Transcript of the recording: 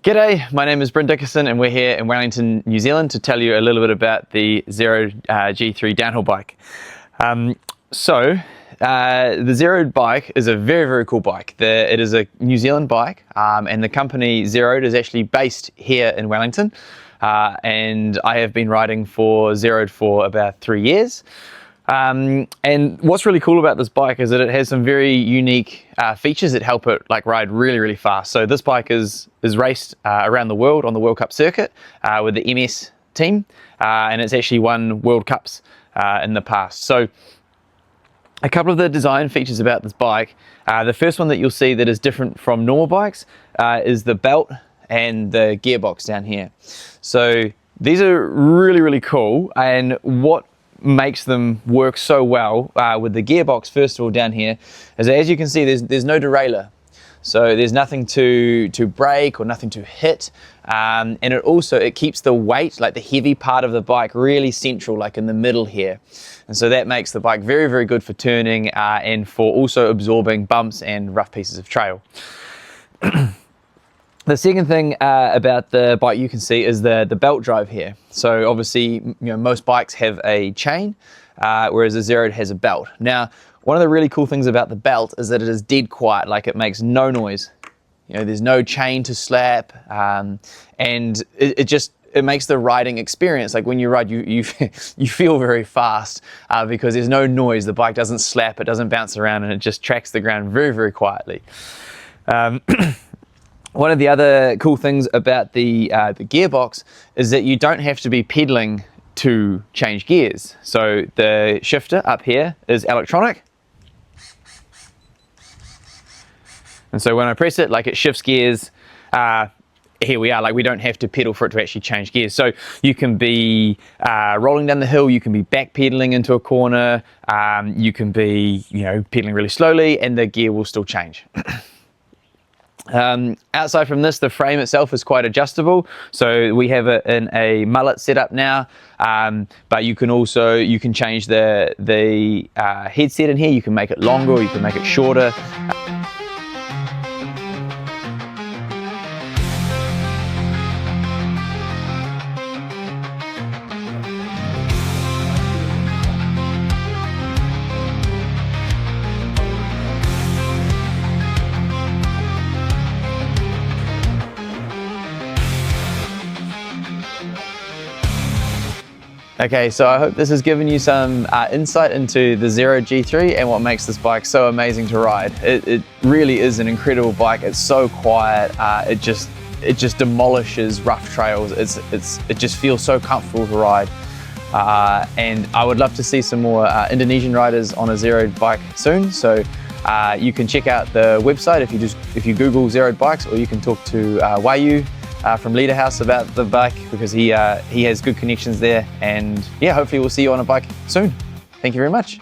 G'day, my name is Bryn Dickerson and we're here in Wellington, New Zealand to tell you a little bit about the Zerode G3 downhill bike. The Zerode bike is a very, very cool bike. It is a New Zealand bike and the company Zerode is actually based here in Wellington. And I have been riding for Zerode for about 3 years. And what's really cool about this bike is that it has some very unique features that help it ride really, really fast. So this bike is raced around the world on the World Cup circuit with the MS team, and it's actually won World Cups in the past. So a couple of the design features about this bike, the first one that you'll see that is different from normal bikes is the belt and the gearbox down here. So these are really, really cool, and what makes them work so well with the gearbox, first of all, down here, is that, as you can see, there's no derailleur. So there's nothing to brake or nothing to hit, and it keeps the weight, like the heavy part of the bike, really central, like in the middle here. And so that makes the bike very, very good for turning and for also absorbing bumps and rough pieces of trail. The second thing about the bike you can see is the belt drive here. So obviously, most bikes have a chain, whereas the Zerode has a belt. Now, one of the really cool things about the belt is that it is dead quiet, like it makes no noise. There's no chain to slap, and it makes the riding experience, like when you ride, you feel very fast because there's no noise. The bike doesn't slap, it doesn't bounce around, and it just tracks the ground very, very quietly. One of the other cool things about the gearbox is that you don't have to be pedaling to change gears. So the shifter up here is electronic. And so when I press it, it shifts gears. Here we are, we don't have to pedal for it to actually change gears. So you can be rolling down the hill, you can be back pedaling into a corner, you can be, pedaling really slowly, and the gear will still change. Outside from this, the frame itself is quite adjustable. So we have it in a mullet setup now, but you can change the headset in here. You can make it longer, or you can make it shorter. Okay, so I hope this has given you some insight into the Zerode G3 and what makes this bike so amazing to ride. It really is an incredible bike. It's so quiet. It just demolishes rough trails. It just feels so comfortable to ride. And I would love to see some more Indonesian riders on a Zerode bike soon. So you can check out the website if you Google Zerode bikes, or you can talk to Wahyu from Leader House about the bike, because he has good connections there, and yeah, hopefully we'll see you on a bike soon. Thank you very much.